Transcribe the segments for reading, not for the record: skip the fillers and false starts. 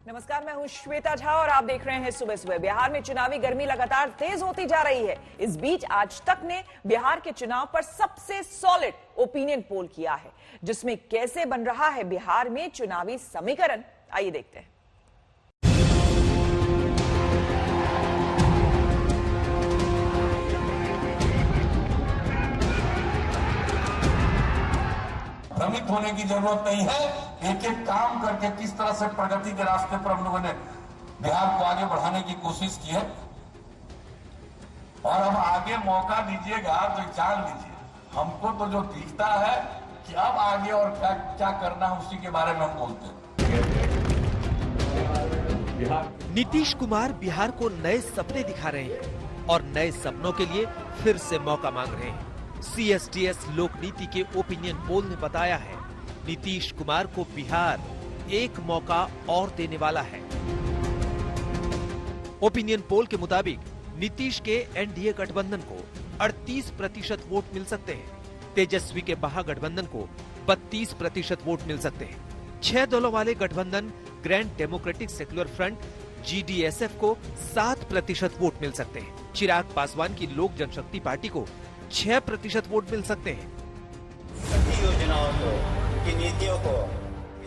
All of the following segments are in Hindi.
नमस्कार, मैं हूं श्वेता झा और आप देख रहे हैं सुबह सुबह। बिहार में चुनावी गर्मी लगातार तेज होती जा रही है। इस बीच आज तक ने बिहार के चुनाव पर सबसे सॉलिड ओपिनियन पोल किया है, जिसमें कैसे बन रहा है बिहार में चुनावी समीकरण, आइए देखते हैं। भ्रमित होने की जरूरत नहीं है। एक एक काम करके किस तरह से प्रगति के रास्ते पर हम लोगों ने बिहार को आगे बढ़ाने की कोशिश की है, और अब आगे मौका दीजिएगा तो जान लीजिए, हमको तो जो दिखता है कि अब आगे और क्या क्या करना है उसी के बारे में हम बोलते हैं। नीतीश कुमार बिहार को नए सपने दिखा रहे हैं और नए सपनों के लिए फिर से मौका मांग रहे हैं। CSDS लोकनीति के ओपिनियन पोल ने बताया है, नीतीश कुमार को बिहार एक मौका और देने वाला है। ओपिनियन पोल के मुताबिक नीतीश के NDA गठबंधन को 38% वोट मिल सकते हैं, तेजस्वी के महागठबंधन को 32% वोट मिल सकते हैं। 6 दलों वाले गठबंधन grand democratic secular front GDSF को 7% वोट मिल सकते हैं। चिराग पासवान की लोक जनशक्ति पार्टी को 6% वोट मिल सकते हैं। सभी योजनाओं को, की नीतियों को,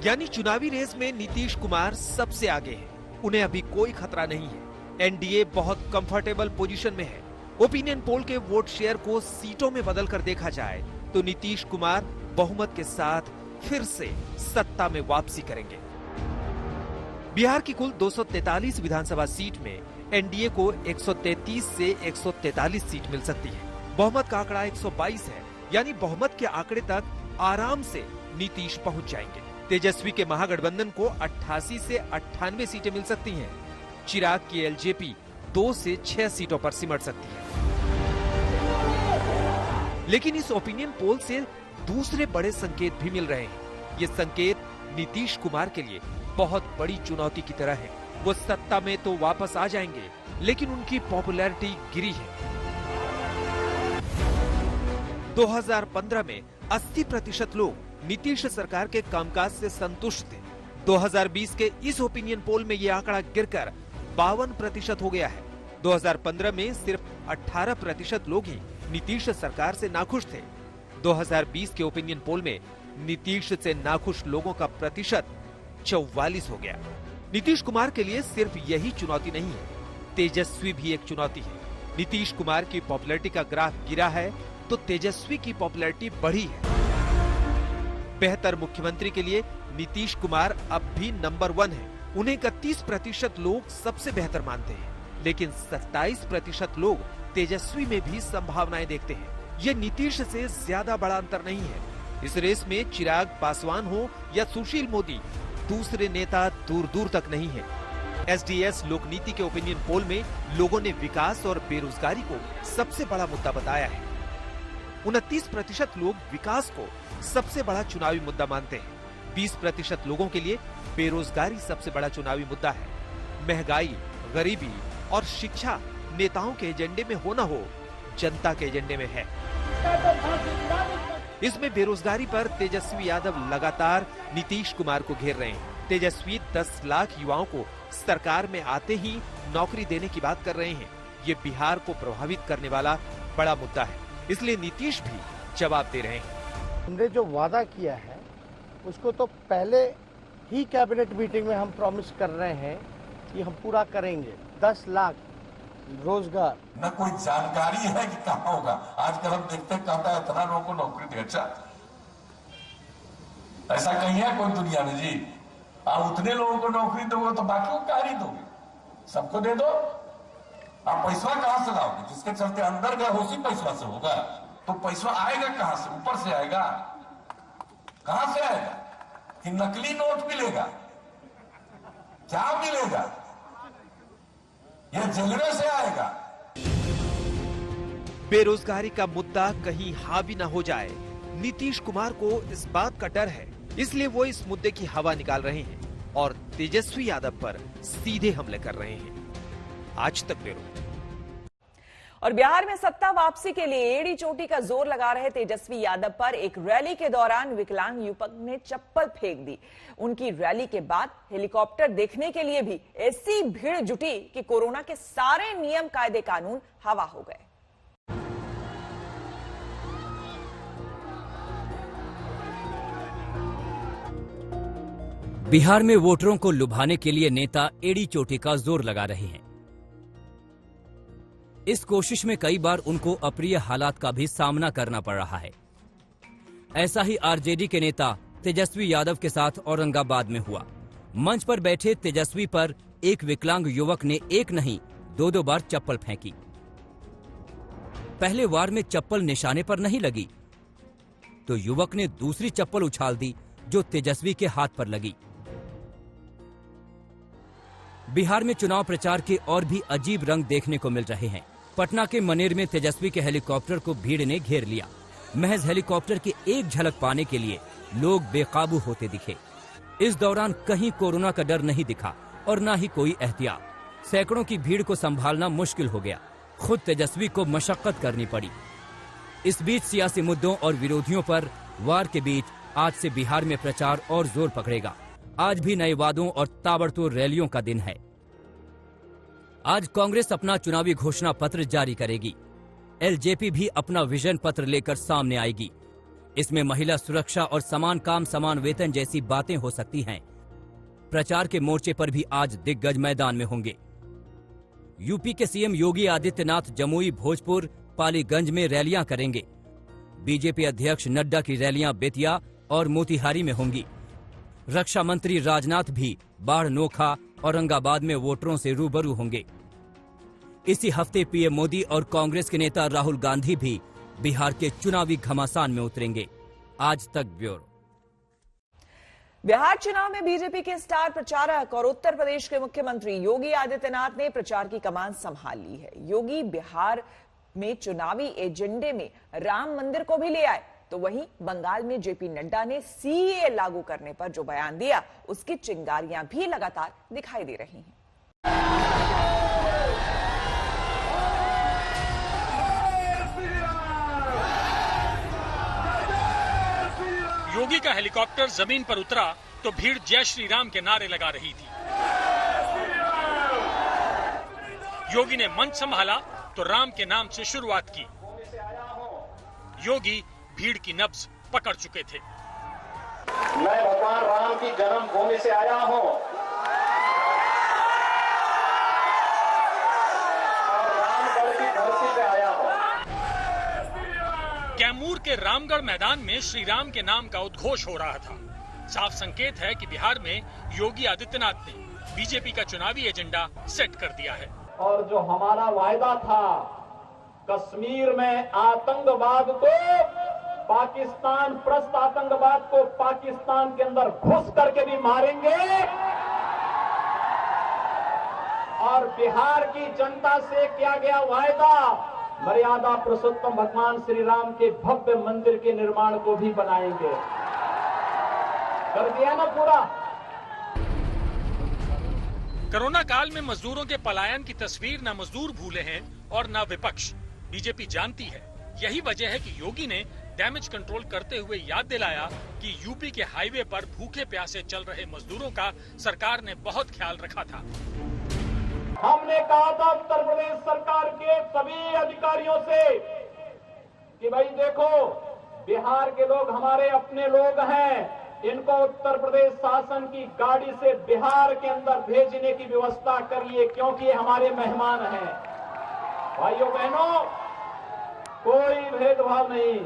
यानी चुनावी रेस में नीतीश कुमार सबसे आगे हैं। उन्हें अभी कोई खतरा नहीं है। NDA बहुत कंफर्टेबल पोजीशन में है। ओपिनियन पोल के वोट शेयर को सीटों में बदलकर देखा जाए तो नीतीश कुमार बहुमत के साथ फिर से सत्ता में वापसी करेंगे। बिहार की कुल 243 विधानसभा सीट में NDA को 133 से 143 सीट मिल सकती है। बहुमत का आंकड़ा 122 है, यानी बहुमत के आंकड़े तक आराम से नीतीश पहुंच जाएंगे। तेजस्वी के महागठबंधन को 88 से 98 सीटें मिल सकती हैं। चिराग की LJP 2 से 6 सीटों पर सिमट सकती है। लेकिन इस ओपिनियन पोल से दूसरे बड़े संकेत भी मिल रहे हैं। ये संकेत नीतीश कुमार के लिए बहुत बड़ी चुनौती की तरह है। वो सत्ता में तो वापस आ जाएंगे, लेकिन उनकी पॉपुलैरिटी गिरी है। 2015 में 80% लोग नीतीश सरकार के कामकाज से संतुष्ट थे। 2020 के इस ओपिनियन पोल में यह आंकड़ा गिरकर 52% हो गया है। 2015 में सिर्फ 18% लोग ही नीतीश सरकार से नाखुश थे। 2020 के ओपिनियन पोल में नीतीश से नाखुश लोगों का प्रतिशत 44 हो गया। नीतीश कुमार के लिए सिर्फ यही चुनौती नहीं है, तेजस्वी भी एक चुनौती है। नीतीश कुमार की पॉपुलैरिटी का ग्राफ गिरा है तो तेजस्वी की पॉपुलैरिटी बढ़ी है। बेहतर मुख्यमंत्री के लिए नीतीश कुमार अब भी नंबर 1 है। उन्हें 31% लोग सबसे बेहतर मानते हैं, लेकिन 27% लोग तेजस्वी में भी संभावनाएं देखते हैं। ये नीतीश से ज्यादा बड़ा अंतर नहीं है। इस रेस में चिराग पासवान हो या सुशील मोदी, दूसरे नेता दूर दूर तक नहीं है। SDS लोकनीति के ओपिनियन पोल में लोगों ने विकास और बेरोजगारी को सबसे बड़ा मुद्दा बताया है। 29% लोग विकास को सबसे बड़ा चुनावी मुद्दा मानते हैं। 20% लोगों के लिए बेरोजगारी सबसे बड़ा चुनावी मुद्दा है। महंगाई, गरीबी और शिक्षा नेताओं के एजेंडे में हो न हो, जनता के एजेंडे में है। इसमें बेरोजगारी पर तेजस्वी यादव लगातार नीतीश कुमार को घेर रहे हैं। तेजस्वी 10 लाख युवाओं को सरकार में आते ही नौकरी देने की बात कर रहे हैं। ये बिहार को प्रभावित करने वाला बड़ा मुद्दा है, इसलिए नीतीश भी जवाब दे रहे हैं। हमने जो वादा किया है उसको तो पहले ही कैबिनेट मीटिंग में हम प्रॉमिस कर रहे हैं कि हम पूरा करेंगे। 10 लाख रोजगार। न कोई जानकारी है कि कहाँ होगा। आजकल हम देखते हैं कहता है इतना लोगों को नौकरी दे। अच्छा, ऐसा कहीं है कोई दुनिया में जी? आप उतने लोगों को नौकरी दोगे तो बाकी को कार्य दोगे, सबको दे दो। आप पैसा कहां से लाओगे? जिसके चलते अंदर गए उसी पैसा से होगा, तो पैसा आएगा कहां से? ऊपर से आएगा? कहां से आएगा? कि नकली नोट मिलेगा? क्या मिलेगा? यह जलने से आएगा। बेरोजगारी का मुद्दा कहीं हावी न हो जाए, नीतीश कुमार को इस बात का डर है, इसलिए वो इस मुद्दे की हवा निकाल रहे हैं और तेजस्वी यादव पर सीधे हमले कर रहे हैं। आज तक ब्यूरो। और बिहार में सत्ता वापसी के लिए एड़ी चोटी का जोर लगा रहे तेजस्वी यादव पर एक रैली के दौरान विकलांग युवक ने चप्पल फेंक दी। उनकी रैली के बाद हेलीकॉप्टर देखने के लिए भी ऐसी भीड़ जुटी कि कोरोना के सारे नियम कायदे कानून हवा हो गए। बिहार में वोटरों को लुभाने के लिए नेता एड़ी चोटी का जोर लगा रहे हैं। इस कोशिश में कई बार उनको अप्रिय हालात का भी सामना करना पड़ रहा है। ऐसा ही आरजेडी के नेता तेजस्वी यादव के साथ औरंगाबाद में हुआ। मंच पर बैठे तेजस्वी पर एक विकलांग युवक ने एक नहीं दो बार चप्पल फेंकी। पहले वार में चप्पल निशाने पर नहीं लगी तो युवक ने दूसरी चप्पल उछाल दी जो तेजस्वी के हाथ पर लगी। बिहार में चुनाव प्रचार के और भी अजीब रंग देखने को मिल रहे हैं। पटना के मनेर में तेजस्वी के हेलीकॉप्टर को भीड़ ने घेर लिया। महज हेलीकॉप्टर की एक झलक पाने के लिए लोग बेकाबू होते दिखे। इस दौरान कहीं कोरोना का डर नहीं दिखा और न ही कोई एहतियात। सैकड़ों की भीड़ को संभालना मुश्किल हो गया। खुद तेजस्वी को मशक्कत करनी पड़ी। इस बीच सियासी मुद्दों और विरोधियों पर वार के बीच आज से बिहार में प्रचार और जोर पकड़ेगा। आज भी नए वादों और ताबड़तोड़ रैलियों का दिन है। आज कांग्रेस अपना चुनावी घोषणा पत्र जारी करेगी। एलजेपी भी अपना विजन पत्र लेकर सामने आएगी। इसमें महिला सुरक्षा और समान काम समान वेतन जैसी बातें हो सकती हैं। प्रचार के मोर्चे पर भी आज दिग्गज मैदान में होंगे। यूपी के सीएम योगी आदित्यनाथ जमुई, भोजपुर, पालीगंज में रैलियां करेंगे। बीजेपी अध्यक्ष नड्डा की रैलियां बेतिया और मोतिहारी में होंगी। रक्षा मंत्री राजनाथ भी बाढ़, नोखा, औरंगाबाद में वोटरों से रूबरू होंगे। इसी हफ्ते पीएम मोदी और कांग्रेस के नेता राहुल गांधी भी बिहार के चुनावी घमासान में उतरेंगे। आज तक ब्यूरो। बिहार चुनाव में बीजेपी के स्टार प्रचारक और उत्तर प्रदेश के मुख्यमंत्री योगी आदित्यनाथ ने प्रचार की कमान संभाल ली है। योगी बिहार में चुनावी एजेंडे में राम मंदिर को भी ले आए, तो वहीं बंगाल में जेपी नड्डा ने सीएए लागू करने पर जो बयान दिया, उसकी चिंगारियां भी लगातार दिखाई दे रही हैं। योगी का हेलीकॉप्टर जमीन पर उतरा तो भीड़ जय श्री राम के नारे लगा रही थी। योगी ने मंच संभाला तो राम के नाम से शुरुआत की। योगी भीड़ की नब्ज पकड़ चुके थे। मैं भगवान राम की जन्मभूमि से आया हूं और रामगढ़ की धरती से आया हूं। कैमूर के रामगढ़ मैदान में श्री राम के नाम का उद्घोष हो रहा था। साफ संकेत है कि बिहार में योगी आदित्यनाथ ने बीजेपी का चुनावी एजेंडा सेट कर दिया है। और जो हमारा वायदा था, कश्मीर में आतंकवाद को, पाकिस्तान प्रस्त आतंकवाद को पाकिस्तान के अंदर घुस करके भी मारेंगे और बिहार की जनता से किया गया वायदा, मर्यादा पुरुषोत्तम भगवान श्री राम के भव्य मंदिर के निर्माण को भी बनाएंगे। कर दिया ना पूरा। कोरोना काल में मजदूरों के पलायन की तस्वीर न मजदूर भूले हैं और न विपक्ष। बीजेपी जानती है, यही वजह है कि योगी ने डैमेज कंट्रोल करते हुए याद दिलाया कि यूपी के हाईवे पर भूखे प्यासे चल रहे मजदूरों का सरकार ने बहुत ख्याल रखा था। हमने कहा था उत्तर प्रदेश सरकार के सभी अधिकारियों से कि भाई देखो, बिहार के लोग हमारे अपने लोग हैं, इनको उत्तर प्रदेश शासन की गाड़ी से बिहार के अंदर भेजने की व्यवस्था करिए, क्योंकि ये हमारे मेहमान हैं। भाइयों बहनों, कोई भेदभाव नहीं।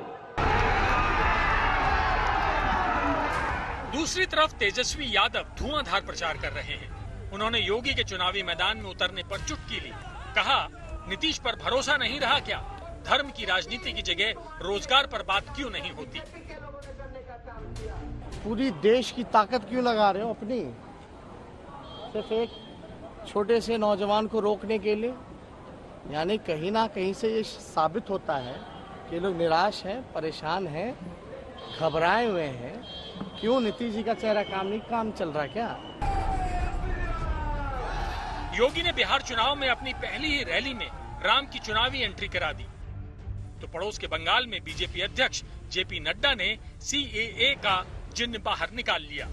दूसरी तरफ तेजस्वी यादव धुआंधार प्रचार कर रहे हैं। उन्होंने योगी के चुनावी मैदान में उतरने पर चुटकी ली। कहा, नीतीश पर भरोसा नहीं रहा क्या? धर्म की राजनीति की जगह रोजगार पर बात क्यों नहीं होती? पूरी देश की ताकत क्यों लगा रहे हो अपनी, सिर्फ एक छोटे से नौजवान को रोकने के लिए? यानी कहीं ना कहीं से ये साबित होता है कि लोग निराश हैं, परेशान हैं, घबराए हुए हैं। क्यों? नीतीश जी का चेहरा काम नहीं, काम चल रहा है क्या? योगी ने बिहार चुनाव में अपनी पहली ही रैली में राम की चुनावी एंट्री करा दी। तो पड़ोस के बंगाल में बीजेपी अध्यक्ष जेपी नड्डा ने सीएए का जिन्न बाहर निकाल लिया।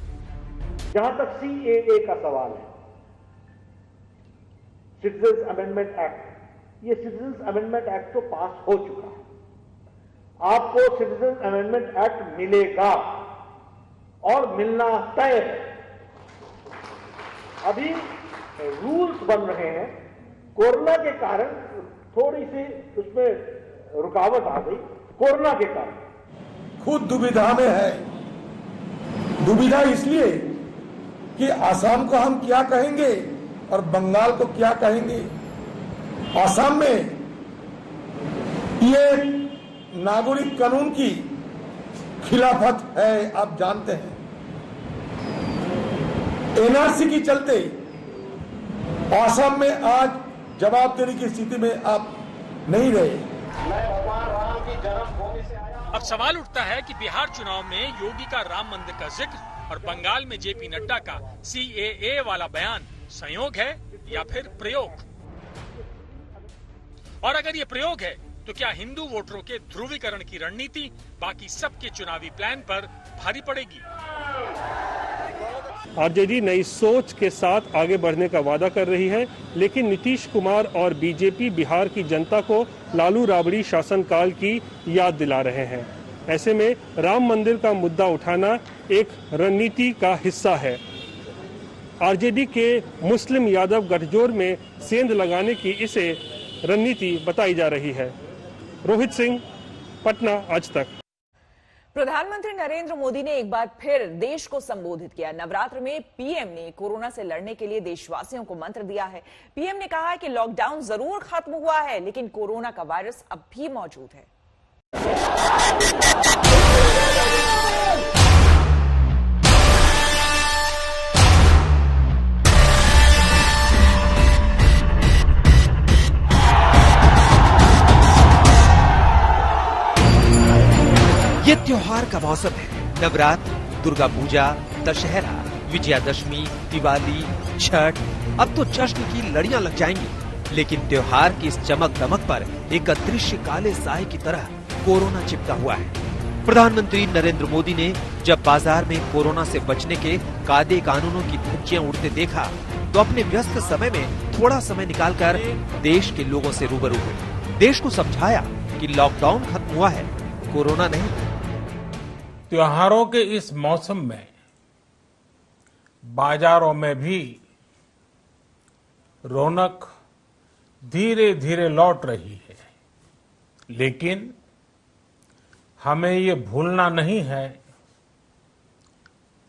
जहां तक सीएए का सवाल है, सिटीजन्स अमेंडमेंट एक्ट, ये सिटीजन्स अमेंडमेंट एक्ट तो पास हो चुका है। आपको सिटीजन्स अमेंडमेंट एक्ट मिलेगा और मिलना तय है। अभी रूल्स बन रहे हैं, कोरोना के कारण थोड़ी सी उसमें रुकावट आ गई, कोरोना के कारण खुद दुविधा में है। दुविधा इसलिए कि आसाम को हम क्या कहेंगे और बंगाल को क्या कहेंगे। आसाम में ये नागरिक कानून की खिलाफत है, आप जानते हैं। एनआरसी की चलते आसाम में आज जवाब देने की स्थिति में आप नहीं रहे। अब सवाल उठता है कि बिहार चुनाव में योगी का राम मंदिर का जिक्र और बंगाल में जेपी नड्डा का सीएए वाला बयान संयोग है या फिर प्रयोग। और अगर ये प्रयोग है तो क्या हिंदू वोटरों के ध्रुवीकरण की रणनीति बाकी सबके चुनावी प्लान पर भारी पड़ेगी? आरजेडी नई सोच के साथ आगे बढ़ने का वादा कर रही है, लेकिन नीतीश कुमार और बीजेपी बिहार की जनता को लालू राबड़ी शासनकाल की याद दिला रहे हैं। ऐसे में राम मंदिर का मुद्दा उठाना एक रणनीति का हिस्सा है। आरजेडी के मुस्लिम यादव गठजोड़ में सेंध लगाने की इसे रणनीति बताई जा रही है। रोहित सिंह, पटना, आज तक। प्रधानमंत्री नरेंद्र मोदी ने एक बार फिर देश को संबोधित किया। नवरात्र में पीएम ने कोरोना से लड़ने के लिए देशवासियों को मंत्र दिया है। पीएम ने कहा है कि लॉकडाउन जरूर खत्म हुआ है, लेकिन कोरोना का वायरस अब भी मौजूद है। ये त्योहार का मौसम है। नवरात्र, दुर्गा पूजा, दशहरा, विजयादशमी, दिवाली, छठ, अब तो जश्न की लड़ियां लग जाएंगी। लेकिन त्योहार की इस चमक दमक पर एक अदृश्य काले साए की तरह कोरोना चिपका हुआ है। प्रधानमंत्री नरेंद्र मोदी ने जब बाजार में कोरोना से बचने के कायदे कानूनों की धज्जियां उड़ते देखा तो अपने व्यस्त समय में थोड़ा समय निकालकर देश के लोगों से रूबरू हुए। देश को समझाया कि लॉकडाउन खत्म हुआ है, कोरोना नहीं। त्योहारों के इस मौसम में बाजारों में भी रौनक धीरे धीरे लौट रही है, लेकिन हमें ये भूलना नहीं है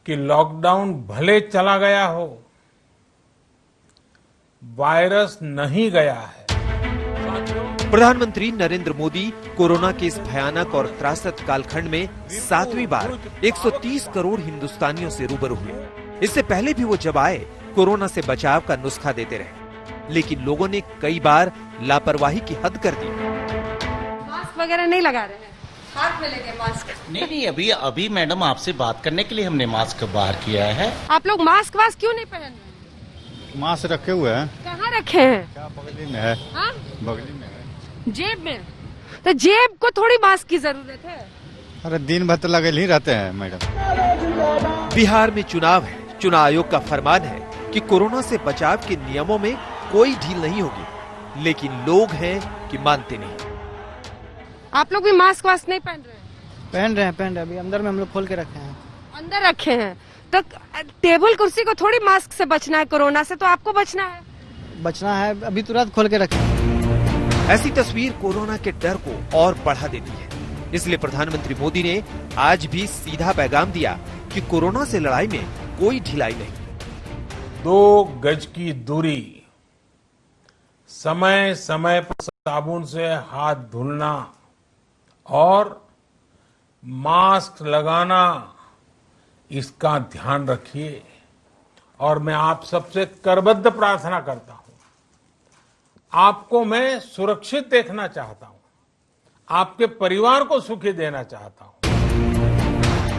कि लॉकडाउन भले चला गया हो, वायरस नहीं गया है। प्रधानमंत्री नरेंद्र मोदी कोरोना के इस भयानक और त्रासद कालखंड में 7वीं बार 130 करोड़ हिंदुस्तानियों से रूबरू हुए। इससे पहले भी वो जब आए कोरोना से बचाव का नुस्खा देते रहे, लेकिन लोगों ने कई बार लापरवाही की हद कर दी। मास्क वगैरह नहीं लगा रहे हैं, हाथ में लेके मास्क। नहीं, अभी मैडम आपसे बात करने के लिए हमने मास्क बाहर किया है। आप लोग मास्क क्यों नहीं पहन रहे? मास्क रखे हुए हैं। कहाँ रखे हैं? क्या बगली में है? हाँ? बगली में है। जेब में? तो जेब को थोड़ी मास्क की जरूरत है। अरे दिन भर तो लगे ही रहते हैं मैडम। बिहार में चुनाव है। चुनाव आयोग का फरमान है कि कोरोना से बचाव के नियमों में कोई ढील नहीं होगी, लेकिन लोग हैं कि मानते नहीं। आप लोग भी मास्क नहीं पहन रहे? पहन रहे हैं। अभी अंदर में हम लोग खोल के रखे हैं। अंदर रखे हैं तो टेबल कुर्सी को थोड़ी मास्क से बचना है, कोरोना से तो आपको बचना है। अभी तुरंत खोल के रखे। ऐसी तस्वीर कोरोना के डर को और बढ़ा देती है। इसलिए प्रधानमंत्री मोदी ने आज भी सीधा पैगाम दिया कि कोरोना से लड़ाई में कोई ढिलाई नहीं। 2 गज की दूरी, समय समय पर साबुन से हाथ धुलना और मास्क लगाना, इसका ध्यान रखिए। और मैं आप सबसे करबद्ध प्रार्थना करता हूं, आपको मैं सुरक्षित देखना चाहता हूं, आपके परिवार को सुखी देना चाहता हूं।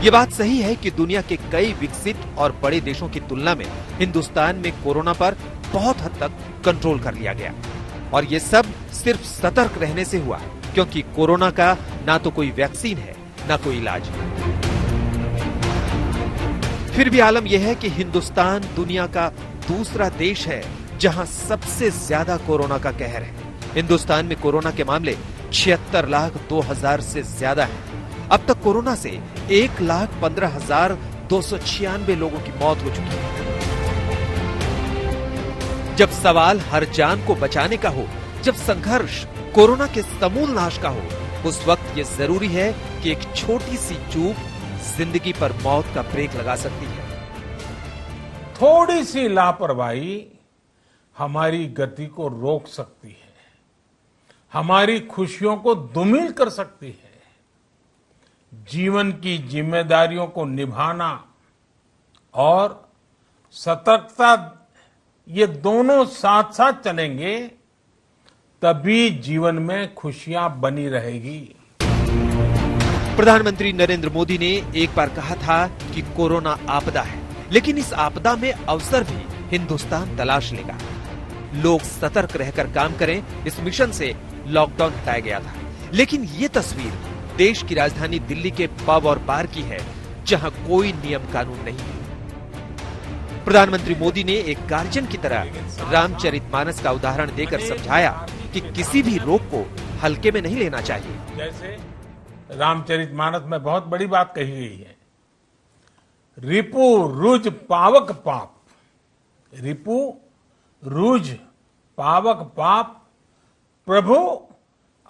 ये बात सही है कि दुनिया के कई विकसित और बड़े देशों की तुलना में हिंदुस्तान में कोरोना पर बहुत हद तक कंट्रोल कर लिया गया और ये सब सिर्फ सतर्क रहने से हुआ, क्योंकि कोरोना का ना तो कोई वैक्सीन है ना कोई इलाज। फिर भी आलम यह है कि हिंदुस्तान दुनिया का दूसरा देश है जहां सबसे ज्यादा कोरोना का कहर है। हिंदुस्तान में कोरोना के मामले 76,02,000 से ज्यादा हैं। अब तक कोरोना से 1,15,296 लोगों की मौत हो चुकी है। जब सवाल हर जान को बचाने का हो, जब संघर्ष कोरोना के समूल नाश का हो, उस वक्त ये जरूरी है कि एक छोटी सी चूक जिंदगी पर मौत का ब्रेक लगा सकती है। थोड़ी सी लापरवाही हमारी गति को रोक सकती है, हमारी खुशियों को धूमिल कर सकती है। जीवन की जिम्मेदारियों को निभाना और सतर्कता, ये दोनों साथ साथ चलेंगे तभी जीवन में खुशियां बनी रहेगी। प्रधानमंत्री नरेंद्र मोदी ने एक बार कहा था कि कोरोना आपदा है, लेकिन इस आपदा में अवसर भी हिंदुस्तान तलाश लेगा। लोग सतर्क रहकर काम करें, इस मिशन से लॉकडाउन हटाया गया था। लेकिन ये तस्वीर देश की राजधानी दिल्ली के पब और बार की है, जहां कोई नियम कानून नहीं है। प्रधानमंत्री मोदी ने एक गार्जियन की तरह रामचरितमानस का उदाहरण देकर समझाया कि किसी भी रोग को हल्के में नहीं लेना चाहिए। जैसे रामचरितमानस में बहुत बड़ी बात कही गई है, रिपु रुज पावक पाप, रिपु रुज पावक पाप, प्रभु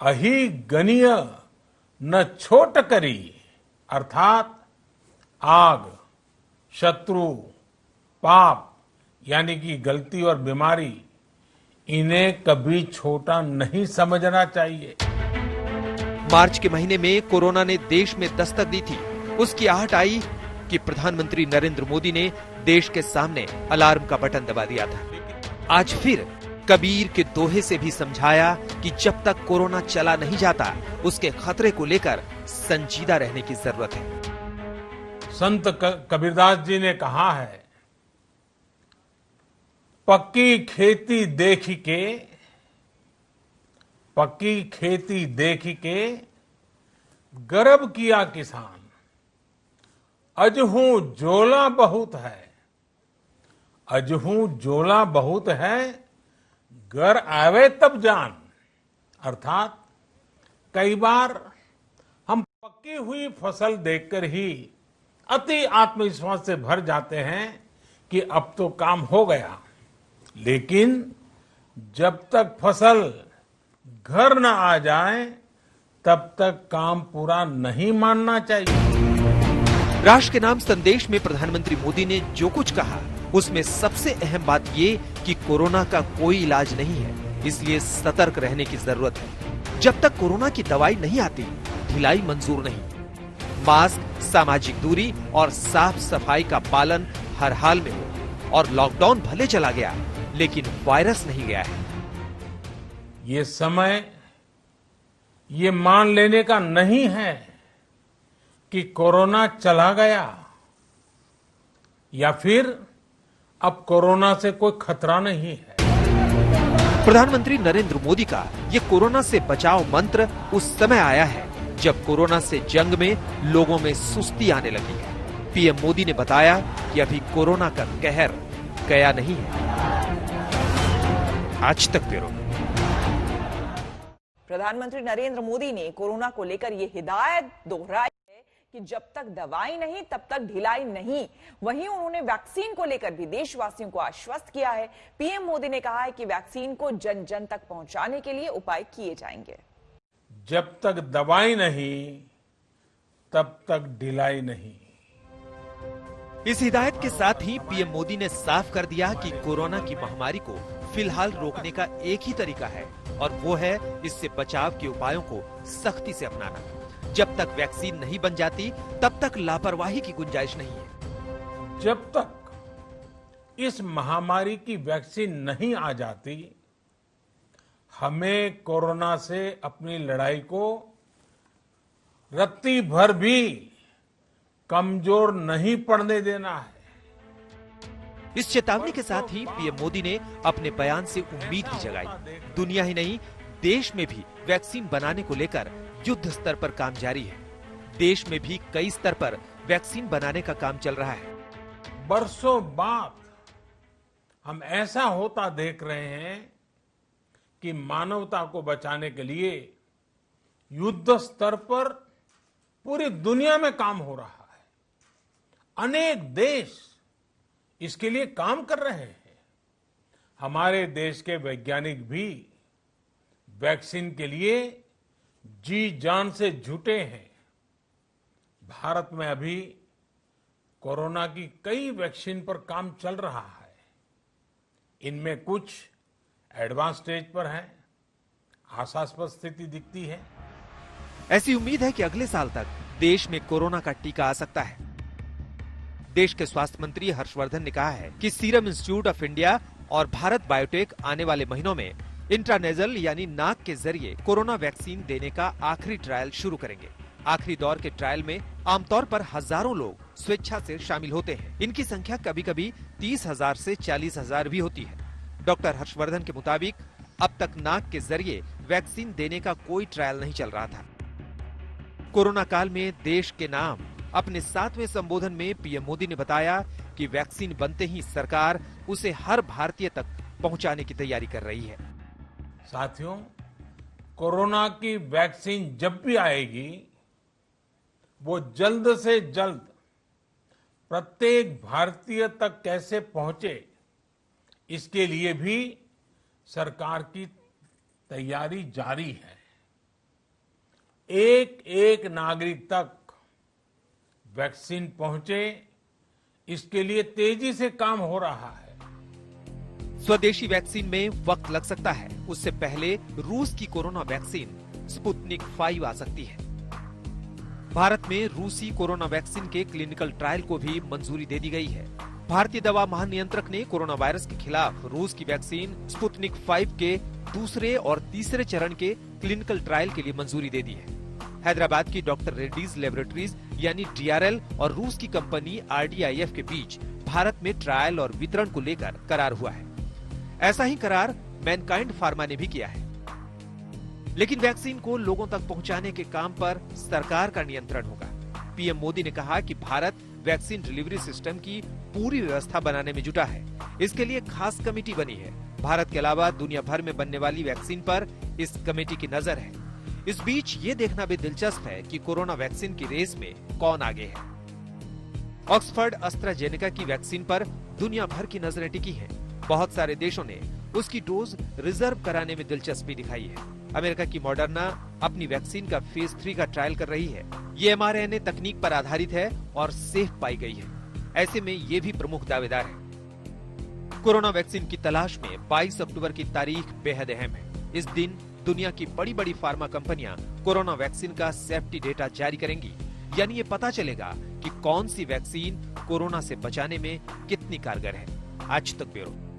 अहि गनीय न छोट करी, अर्थात आग, शत्रु, पाप यानी कि गलती और बीमारी, इन्हें कभी छोटा नहीं समझना चाहिए। मार्च के महीने में कोरोना ने देश में दस्तक दी थी। उसकी आहट आई कि प्रधानमंत्री नरेंद्र मोदी ने देश के सामने अलार्म का बटन दबा दिया था। आज फिर कबीर के दोहे से भी समझाया कि जब तक कोरोना चला नहीं जाता, उसके खतरे को लेकर संजीदा रहने की जरूरत है। संत कबीरदास जी ने कहा है, पक्की खेती देख के, पक्की खेती देख के गर्व किया किसान, अजहू जोला बहुत है, अजहू जोला बहुत है, घर आवे तब जान। अर्थात कई बार हम पक्की हुई फसल देखकर ही अति आत्मविश्वास से भर जाते हैं कि अब तो काम हो गया, लेकिन जब तक फसल घर न आ जाए तब तक काम पूरा नहीं मानना चाहिए। राष्ट्र के नाम संदेश में प्रधानमंत्री मोदी ने जो कुछ कहा, उसमें सबसे अहम बात ये कि कोरोना का कोई इलाज नहीं है, इसलिए सतर्क रहने की जरूरत है। जब तक कोरोना की दवाई नहीं आती, ढिलाई मंजूर नहीं। मास्क, सामाजिक दूरी और साफ सफाई का पालन हर हाल में हो। और लॉकडाउन भले चला गया, लेकिन वायरस नहीं गया है। ये समय ये मान लेने का नहीं है कि कोरोना चला गया या फिर अब कोरोना से कोई खतरा नहीं है। प्रधानमंत्री नरेंद्र मोदी का ये कोरोना से बचाव मंत्र उस समय आया है जब कोरोना से जंग में लोगों में सुस्ती आने लगी है। पीएम मोदी ने बताया कि अभी कोरोना का कहर गया नहीं है। आज तक ब्यूरो। प्रधानमंत्री नरेंद्र मोदी ने कोरोना को लेकर यह हिदायत दोहराई है कि जब तक दवाई नहीं तब तक ढिलाई नहीं। वहीं उन्होंने वैक्सीन को लेकर भी देशवासियों को आश्वस्त किया है। पीएम मोदी ने कहा है कि वैक्सीन को जन जन तक पहुंचाने के लिए उपाय किए जाएंगे। जब तक दवाई नहीं तब तक ढिलाई नहीं। इस हिदायत के साथ ही पीएम मोदी ने साफ कर दिया कि कोरोना की महामारी को फिलहाल रोकने का एक ही तरीका है और वो है इससे बचाव के उपायों को सख्ती से अपनाना। जब तक वैक्सीन नहीं बन जाती तब तक लापरवाही की गुंजाइश नहीं है। जब तक इस महामारी की वैक्सीन नहीं आ जाती, हमें कोरोना से अपनी लड़ाई को रत्ती भर भी कमजोर नहीं पड़ने देना है। इस चेतावनी के साथ ही पीएम मोदी ने अपने बयान से उम्मीद भी जगाई। दुनिया ही नहीं, देश में भी वैक्सीन बनाने को लेकर युद्ध स्तर पर काम जारी है। देश में भी कई स्तर पर वैक्सीन बनाने का काम चल रहा है। बरसों बाद हम ऐसा होता देख रहे हैं कि मानवता को बचाने के लिए युद्ध स्तर पर पूरी दुनिया में काम हो रहा है। अनेक देश इसके लिए काम कर रहे हैं। हमारे देश के वैज्ञानिक भी वैक्सीन के लिए जी जान से जुटे हैं। भारत में अभी कोरोना की कई वैक्सीन पर काम चल रहा है। इनमें कुछ एडवांस स्टेज पर हैं, आशास्पद स्थिति दिखती है। ऐसी उम्मीद है कि अगले साल तक देश में कोरोना का टीका आ सकता है। देश के स्वास्थ्य मंत्री हर्षवर्धन ने कहा है कि सीरम इंस्टीट्यूट ऑफ इंडिया और भारत बायोटेक आने वाले महीनों में इंट्रानेजल यानी नाक के जरिए कोरोना वैक्सीन देने का आखिरी ट्रायल शुरू करेंगे। आखिरी दौर के ट्रायल में आमतौर पर हजारों लोग स्वेच्छा से शामिल होते हैं। इनकी संख्या कभी कभी 30,000 से 40,000 भी होती है। डॉक्टर हर्षवर्धन के मुताबिक अब तक नाक के जरिए वैक्सीन देने का कोई ट्रायल नहीं चल रहा था। कोरोना काल में देश के नाम अपने 7वें संबोधन में पीएम मोदी ने बताया कि वैक्सीन बनते ही सरकार उसे हर भारतीय तक पहुंचाने की तैयारी कर रही है। साथियों, कोरोना की वैक्सीन जब भी आएगी वो जल्द से जल्द प्रत्येक भारतीय तक कैसे पहुंचे, इसके लिए भी सरकार की तैयारी जारी है। एक एक नागरिक तक वैक्सीन पहुंचे, इसके लिए तेजी से काम हो रहा है। स्वदेशी वैक्सीन में वक्त लग सकता है। उससे पहले रूस की कोरोना वैक्सीन स्पुतनिक 5 आ सकती है। भारत में रूसी कोरोना वैक्सीन के क्लिनिकल ट्रायल को भी मंजूरी दे दी गई है। भारतीय दवा महानियंत्रक ने कोरोना वायरस के खिलाफ रूस की वैक्सीन स्पुतनिक 5 के दूसरे और तीसरे चरण के क्लिनिकल ट्रायल के लिए मंजूरी दे दी है। हैदराबाद की डॉक्टर रेड्डीज लेबोरेटरीज यानी DRL और रूस की कंपनी RDIF के बीच भारत में ट्रायल और वितरण को लेकर करार हुआ है। ऐसा ही करार मैनकाइंड फार्मा ने भी किया है। लेकिन वैक्सीन को लोगों तक पहुंचाने के काम पर सरकार का नियंत्रण होगा। पीएम मोदी ने कहा कि भारत वैक्सीन डिलीवरी सिस्टम की पूरी व्यवस्था बनाने में जुटा है। इसके लिए खास कमेटी बनी है। भारत के अलावा दुनिया भर में बनने वाली वैक्सीन पर इस कमेटी की नजर है। इस बीच ये देखना भी दिलचस्प है कि कोरोना वैक्सीन की रेस में कौन आगे है। ऑक्सफर्ड एस्ट्राजेनेका की वैक्सीन पर दुनिया भर की नजरें टिकी हैं। बहुत सारे देशों ने उसकी डोज रिजर्व कराने में दिलचस्पी दिखाई है। अमेरिका की मॉडर्ना अपनी वैक्सीन का फेज 3 का ट्रायल कर रही है। ये mRNA तकनीक पर आधारित है और सेफ पाई गई है। ऐसे में ये भी प्रमुख दावेदार है। कोरोना वैक्सीन की तलाश में 22 अक्टूबर की तारीख बेहद अहम है। इस दिन दुनिया की बड़ी बड़ी फार्मा कंपनियां कोरोना वैक्सीन का सेफ्टी डेटा जारी करेंगी। यानी ये पता चलेगा कि कौन सी वैक्सीन कोरोना से बचाने में कितनी कारगर है। आज तक ब्यूरो।